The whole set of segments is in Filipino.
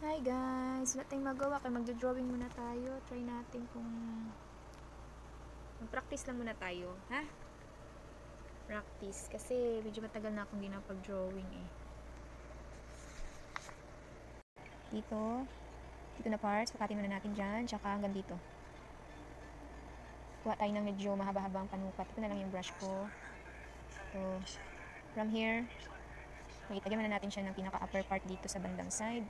Hi guys! Wala tayong magawa kaya magdo-drawing muna tayo. Try natin kung mag-practice lang muna tayo. Ha? Practice. Kasi medyo matagal na akong di napag-drawing eh. Dito na parts. Pakatin muna natin dyan. Tsaka hanggang dito. Kuha tayo ng medyo mahaba-habang panukat. Ito na lang yung brush ko. So, from here, itagyan muna natin siya ng pinaka-upper part dito sa bandang side.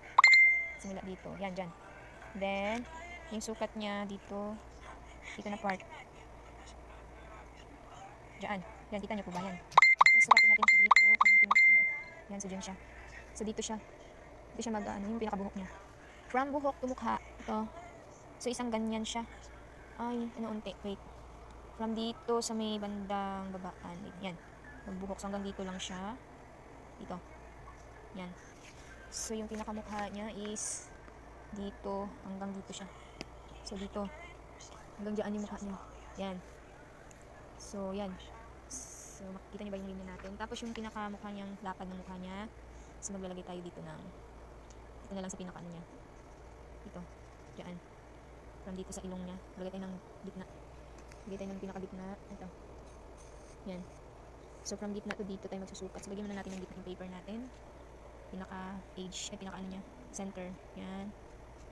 Simula dito. Yan, dyan. Then, yung sukat niya dito na part. Diyan. Yan, kita niyo po ba yan? Yung sukatin natin siya dito. Yan, so dyan siya. So dito siya. Dito siya mag-ano, yung pinakabuhok niya. From buhok to mukha. Ito. So isang ganyan siya. Ay, ano unti. Wait. From dito sa may bandang babaan. Yan. Magbuhok. So hanggang dito lang siya. Dito. Yan. So yung pinakamukha niya is dito. Hanggang dito siya. So dito. Hanggang dyan yung mukha niya. Yan. So yan. So makikita niyo ba yung linya natin? Tapos yung pinakamukha niyang lapad ng mukha niya. So maglalagay tayo dito ng ito na lang sa pinaka niya. Ito. Diyan. From dito sa ilong niya. Lagay tayo ng gitna. Lagay tayo ng pinaka-gitna. Ito. Yan. So from gitna to dito tayo magsusukat. So lagyan muna natin ng gitna yung paper natin. Pinaka-edge. Pinaka-ano niya. Center. Yan.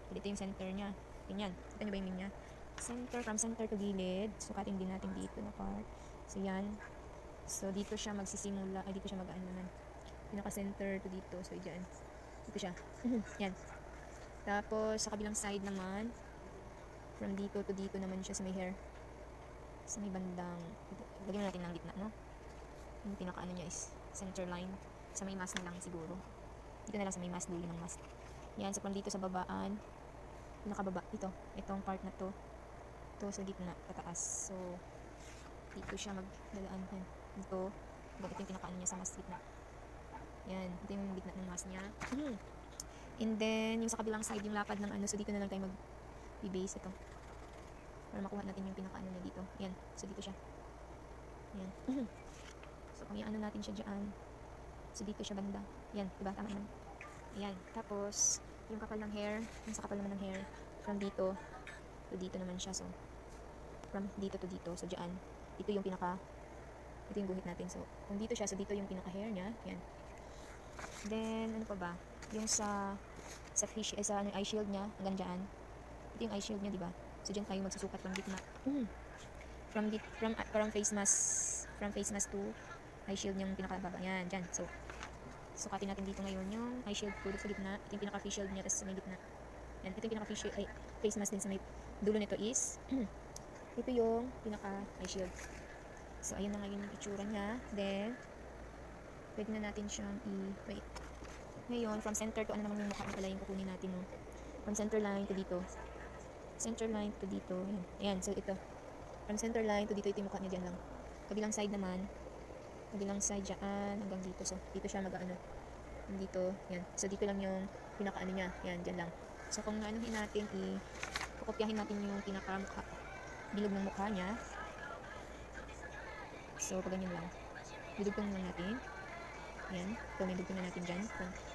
So dito yung center niya. Ganyan. Kita niyo ba yung linya? Center. From center to gilid. Sukatin din natin dito na part. So yan. So dito siya magsisimula. Ay dito siya mag-ano naman. Pinaka-center to dito. So dyan. Dito siya. Yan. Tapos sa kabilang side naman. From dito to dito naman siya sa may hair. Sa may bandang. Lagyan natin ng gitna, no? Yung pinaka-ano niya is center line. Sa may mask na lang siguro. Dito na lang sa may mask. Dulo ng mask. Yan. So from dito sa babaan. Pinakababa. Ito. Itong part na to. Ito sa gitna. Pataas. So dito siya maglalaan. Yan. Dito. Ito yung pinaka-ano niya sa mask gitna. Yan. Ito yung gitna ng mask niya. And then, yung sa kabilang side, yung lapad ng ano. So dito na lang tayo mag-base ito. Para makuha natin yung pinaka-ano niya dito. Yan. So dito siya. Yan. So kung i-ano natin siya dyan. So dito siya banda. Yan. Diba? Tama naman. Ayan. Tapos, yung kapal ng hair. Yung sa kapal naman ng hair. From dito to dito naman siya. So, from dito to dito. So dyan. Ito yung pinaka. Ito yung guhit natin. So, kung dito siya. So dito yung pinaka-hair niya. Yan. Then, ano pa ba? Yung sa fish, sa eye shield niya. Hanggang dyan. Ito yung eye shield niya, diba? So dyan tayo magsusukat from gitna. From face mask to eye shield niyang pinakababa. Yan, dyan. So sukatin natin dito ngayon yung eye shield ko dito sa gitna. Ito yung pinaka-face shield niya, tapos sa may gitna. Yan, ito yung pinaka-face shield, face mask din sa may dulo nito is ito yung pinaka-eye shield. So ayun na ngayon yung itsura niya. Then pwede na natin siyang wait. Ngayon, from center to ano naman yung mukha niya pala yung kukunin natin, no? From center line to dito. Center line to dito. Yan. Ayan, so ito. From center line to dito, ito yung mukha niya dyan lang. Kabilang side naman. Kabilang side dyan hanggang dito. So, dito siya mag-ano. Dito. Yan. So, dito lang yung pinaka-ano niya. Yan, dyan lang. So, kung naanuhin natin, kukopyahin natin yung pinaka-mukha. Bilog ng mukha niya. So, pag ganyan lang. Dudugtong lang natin. Yan. So, may dugtong na natin dyan.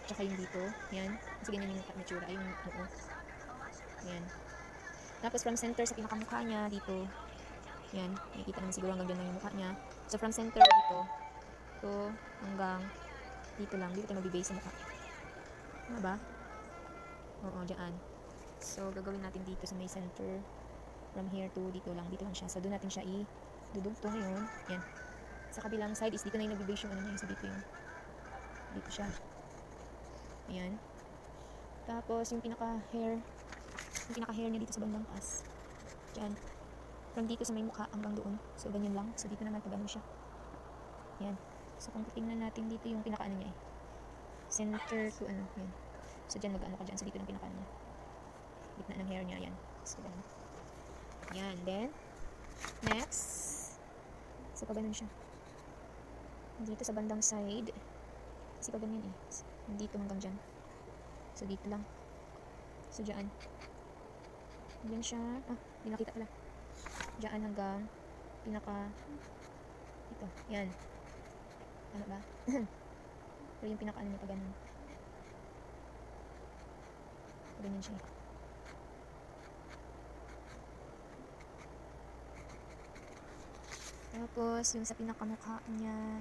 Tsaka yung dito. Yan. Kasi ganyan yung mukha. Ay, yung noo. Yan. Tapos from center sa pinakamukha niya dito. Yan. Nakikita naman siguro hanggang dyan lang yung mukha niya. So from center dito. To hanggang dito lang. Dito tayo mag-base sa mukha. Ano ba? Oo, dyan. So gagawin natin dito sa may center. From here to dito lang. Dito lang siya. So doon natin siya i-dudugto ngayon. Yan. Sa kabilang side is dito na yung nag-base yung ano niya. So dito yung dito siya. Ayan. Tapos yung pinaka-hair niya dito sa bandang taas. Diyan. From dito sa may mukha hanggang doon. So ganyan lang. So dito naman pag ano siya. Yan. So kung tingnan natin dito yung pinaka-ano niya center to ano. Yan. So dyan mag-ano ka dyan. So dito yung pinaka-ano niya. Gitna ng hair niya. Yan. So ganun. Yan. Then, next. So pag ganun siya. Dito sa bandang side. Kasi pag ganyan dito hanggang dyan. So dito lang. So dyan. Yan siya. Hindi nakita pala. Diyan hanggang pinaka ito. Yan. Ano ba? Pero yung pinaka ano niya pag ganun. Ganyan siya. Tapos, yung sa pinakamukha niya,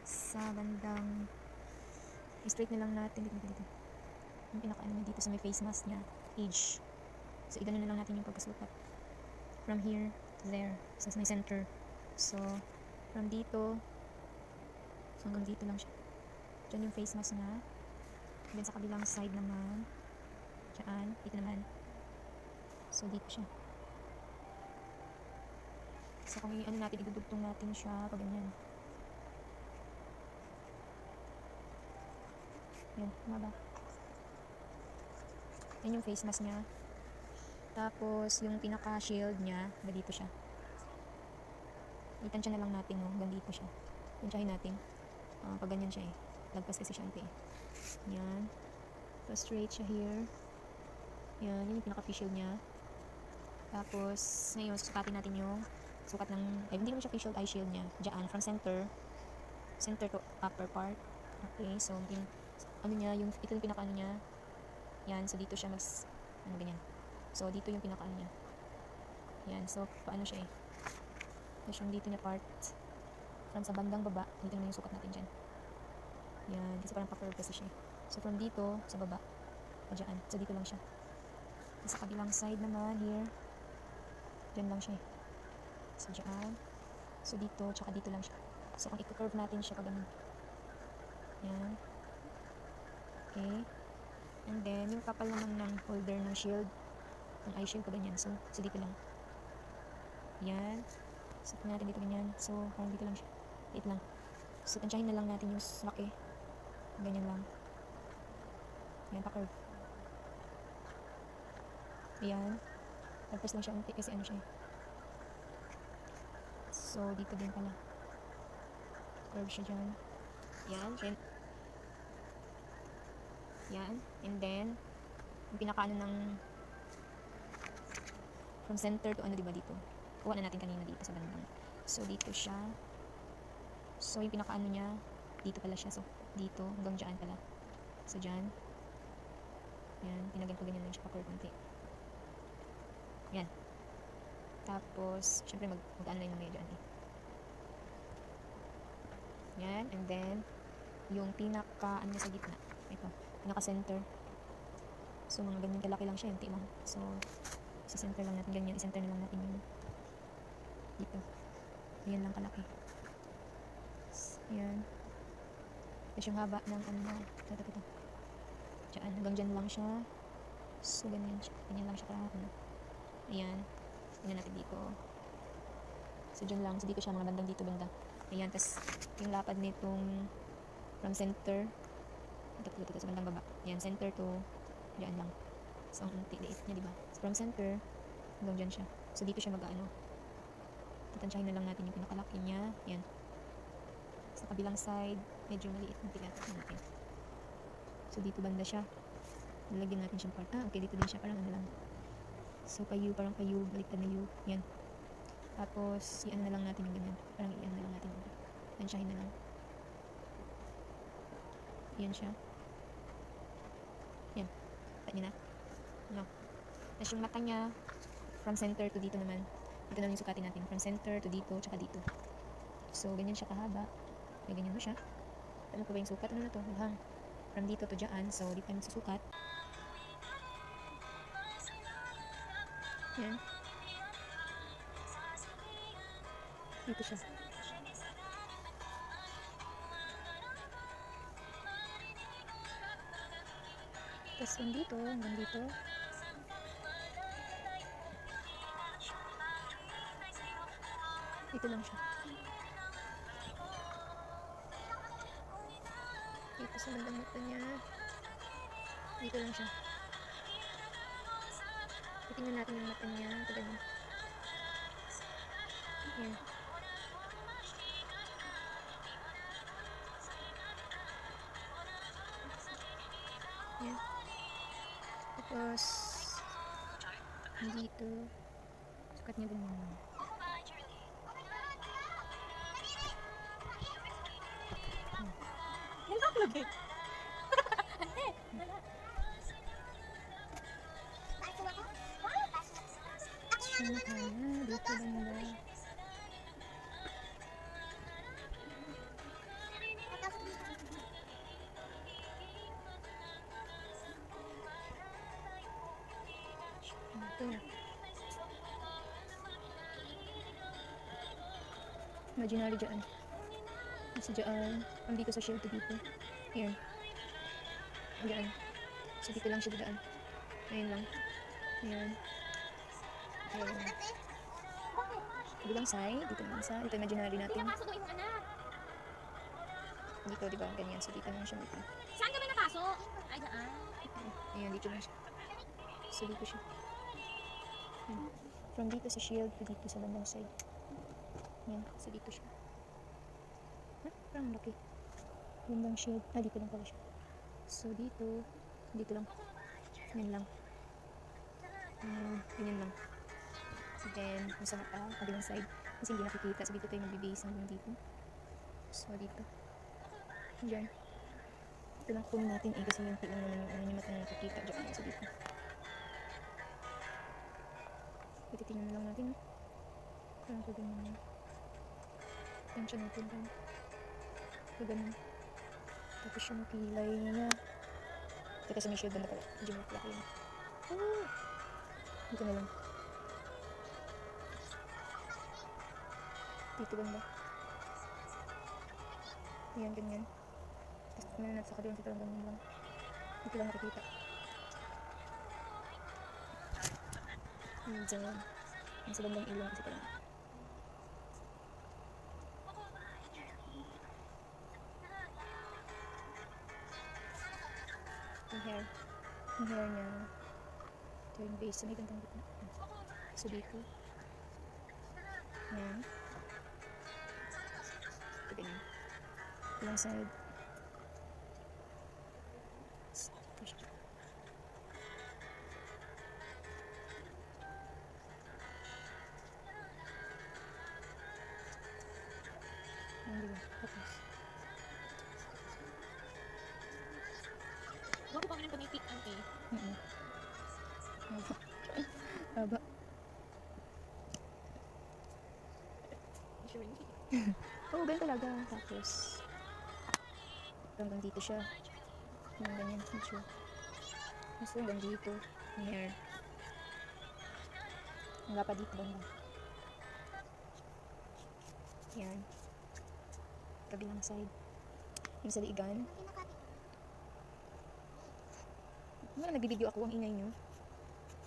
sa bandang, straight na lang natin dito. Yung pinaka-ano niya dito sa may face mask niya, age. So, igano na lang natin yung pagkasukat. From here to there, sa may center. So, from dito, so hanggang dito lang siya. Diyan yung face mask niya. Then sa kabilang side naman, diyan, dito naman. So, dito siya. So, kung ano natin, idudugtong natin siya, pag ganyan. Yan, maba. Yan yung face mask niya. Tapos, yung pinaka-shield niya, dito siya. Itansya na lang natin, no? Hanggang dito siya. Tansyahin natin. Pag ganyan siya eh. Lagpas kasi siya ito eh. Yan. Tapos, straight siya here. Yan, yun yung pinaka-shield niya. Tapos, ngayon, sukatin natin yung sukat ng, hindi naman siya face shield, eye shield niya. Diyan, from center to upper part. Okay, so, ano niya, ito yung pinaka-ano niya. Yan, so dito siya ganyan. So, dito yung pinaka-ano niya. Yan, so, paano siya eh. Tapos yung dito niya part, from sa bandang baba, dito naman yung sukat natin dyan. Yan, kasi parang pa-curve kasi siya. So, from dito, sa baba, o dyan, so dito lang siya. Sa kabilang side naman, here, dyan lang siya eh. So, dyan. So, dito, tsaka dito lang siya. So, kung i-curve natin siya pag ganun. Yan. Okay. And then, yung kapal naman ng holder ng shield, ng eye shield, pag ganyan. So dito lang. Yan. So, pag natin dito ganyan. So, parang dito lang siya. Dito lang. So, tansyahin na lang natin yung laki. Ganyan lang. Yan, pa-curve. Ayan. Tapos lang siya unti kasi ano siya eh. So, dito din pala. Curve siya dyan. Yan. Yan. And then, yung pinakaano ng from center to ano diba dito. Kuha na natin kanina dito sa bandang. So, dito siya. So, yung pinakaano niya, dito pala siya. So, dito, hanggang dyan pala. So, dyan. Yan. Pinagyan ko ganyan lang siya pa-curve konti. Yan. Tapos, syempre mag-ano na yung mga dyan eh. Yan. And then, yung pinaka-ano sa gitna. Ito. Pinaka-center. So, mga ganyan kalaki lang siya. Hindi lang. So, isa-center lang natin. Ganyan. I-center na lang natin yung dito. Ganyan lang kalaki. Yan. Tapos yung haba ng ano na. Ito. Diyan. Hanggang dyan lang siya. So, ganyan siya. Ganyan lang siya karahapon. Ayan. Ganyan natin dito. So, dyan lang. So, dito siya. Mga bandang dito banda. Ayan. Tapos, yung lapad nitong from center. Ito sa bandang baba. Ayan. Center to diyan lang. So, ang liit niya, diba? So, from center, hanggang dyan siya. So, dito siya mag-ano. Tatansyahin na lang natin yung pinakalaki niya. Yan. Sa kabilang side, medyo maliit ng tigatak natin. So, dito banda siya. Lalagyan natin siyang part. Okay, dito din siya. Parang ano lang. So, parang payu, baliktad na U. Yan. Tapos, i-ano na lang natin yung ganyan. Parang i-ano na lang natin. Tansyahin na lang. Yan siya. Yan. Kita niyo na? No. Tapos yung mata niya, from center to dito naman. Dito naman yung sukatin natin. From center to dito, tsaka dito. So, ganyan siya kahaba. May ganyan mo siya. Tama ko ba yung sukat? Ano na to? Hang. From dito to dyan. So, dito namin susukat. Yan. Dito siya. Tapos dito, hanggang dito. Dito lang siya. Dito sa bandang mata niya. Dito lang siya. Titingnan natin yung mata niya. Ito ganyan. Yan. Yan. Tapos, dito. Sukat niya ganyan. Yung mukha niya, dito banda. Ito. Imaginary dyan. Kasi dyan. Dito sa shield dito. Ayan. Dyan. So dito lang siya dadaan. Ayan lang. Ayan. Ayan. Bilang side. Dito naman sa. Ito imaginary natin. Dito diba? Ganyan. So dito lang siya dito. Saan ka ba napasok? Ay, daan. Ayan. Dito lang siya. So dito siya. Ayan. From dito sa shield to dito sa bandang side. Ayan. So dito siya. Parang laki. Bandang shield. Dito lang pala siya. So dito. Dito lang. Yan lang. Ganyan lang. So then, kung sa mata, kabilang side. Kasi hindi nakikita. So dito tayo magbibase hanggang dito. So dito. Diyan. Ito lang kunin natin kasi yung lang naman yung yung mata na nakikita. Diyan. So dito. Ititingnan na lang natin. Parang ko ganyan. Tension natin lang. So ganun. Tapos yung kilay niya. Ito kasi may shield banda pala. Medyo may plaki yun. Dito na lang. Dito banda. Ayan, ganyan. Tapos kumain natin sa kabilang dito lang ganyan lang. Dito lang nakikita. Ayan dyan. Ayan sa bandang ilong kasi pala. Yung hair. Yung hair niya. Ito yung base. May gandang dito. So dito. Ayan. Ito ganyan. Ilang side. Ito siya. Ayan diba? Tapos. Huwag ko pa rin pag-itik ang eh. Haba. Sure hindi. Oo, ganyan talaga. Tapos, hanggang dito siya. Hanggang ganyan. Medyo. Mas hanggang dito. Yung hair. Wala pa dito banda. Yan. Kabilang side. Yung sa liigan. Wala, nagbibideo ako. Ang ingay nyo.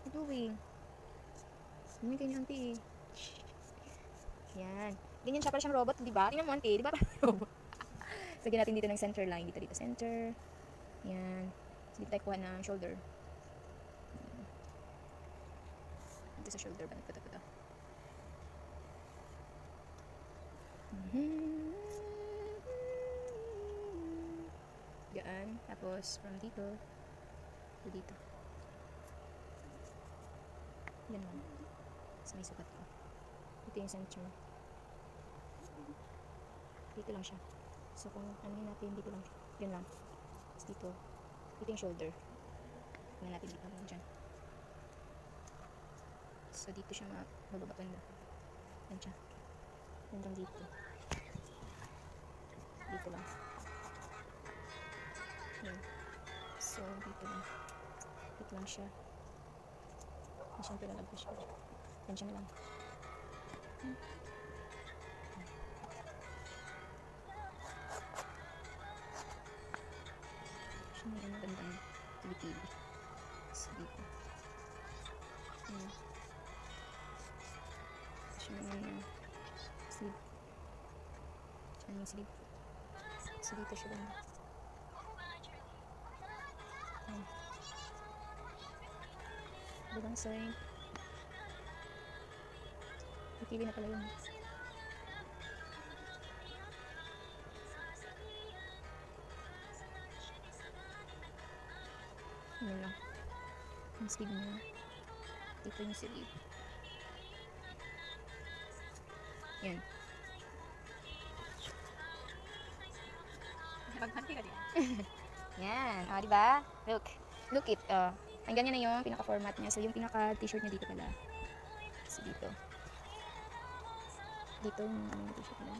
What doing? Hindi kayo niyo, auntie. Yan. Ganyan siya, para siyang robot, di ba? Tingnan mo, auntie, di ba? Robot. So, lagyan natin dito ng center line. Dito center. Yan. So, dito tayo kuha ng shoulder. Dito sa shoulder ba? Nagpata-pata. Gaan. Tapos, from dito to dito. Yan lang. So, may sukat ko. Ito yung center. Dito lang siya. So, kung ano natin, dito lang. Yun lang. Tapos dito. Ito yung shoulder. Tingnan natin dito lang dyan. So, dito siya mababa banda. Yan siya. Hanggang dito. Dito lang. Yan. So, dito lang. Dito lang siya. Siyempre lang nagpush ko. Yan siya na lang. Siya na yung bandang tibi-tibi. So, dito. Yan. Siya naman yung sleeve. Siya yung sleeve. So, dito siya banda. Yan. Bilang side. Pipili na pala yun. Yan lang. Yung sleeve niya. Dito yung sleeve. Yan. Nagpanti ka din. Yan. O, diba? Look. Look it. Ang ganyan na yung pinaka-format niya. So, yung pinaka-t-shirt niya dito pala. So, So, dito. Dito, dito siya pala.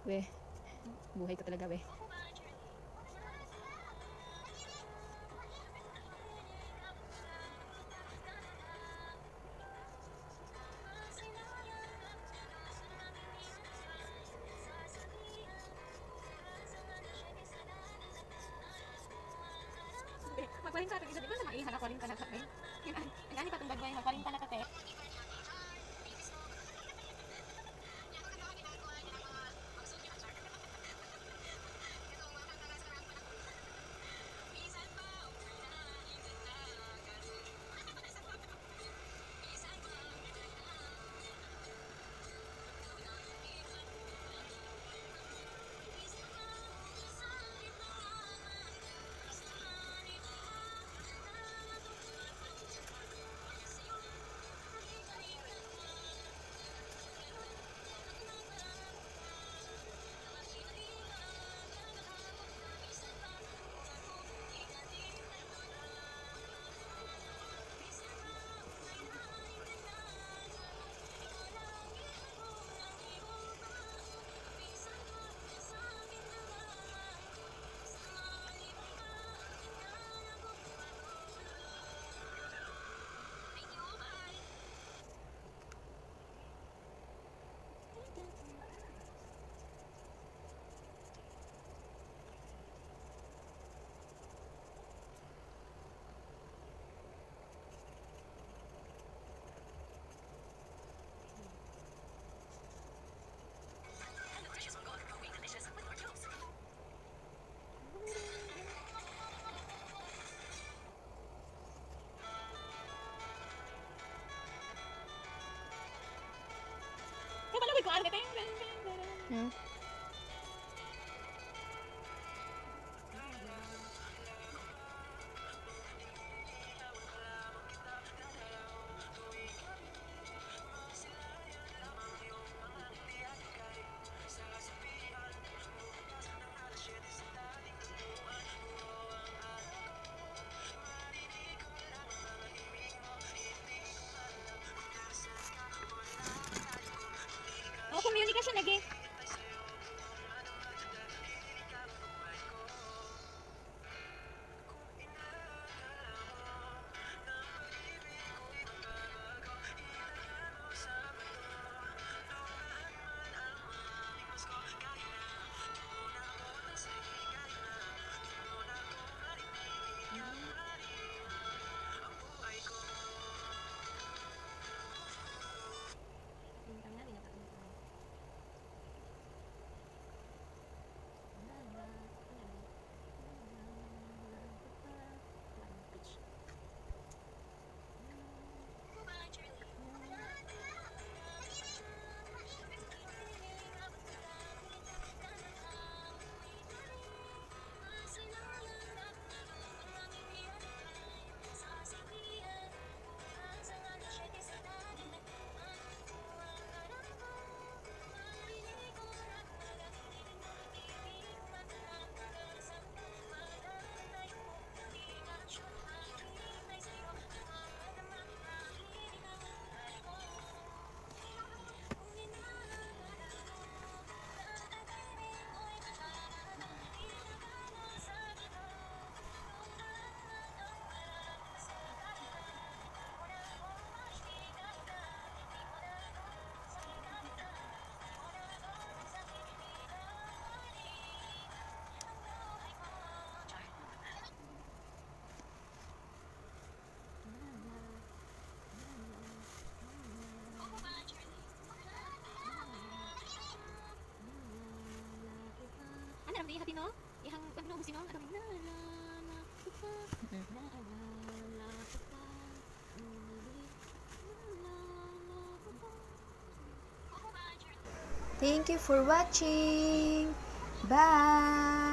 Weh, buhay ko talaga, weh. Magparin ka, di ba sa maihan ako rin ka nagkate? Ang gani patong bagay, magparin ka nakate. Kaya pala ko ano kate? Hmm? Oh, communication lagi. Ano naman ihati no? Ihang pagno sino? Ano na la pupa. Na la pupa. Thank you for watching. Bye!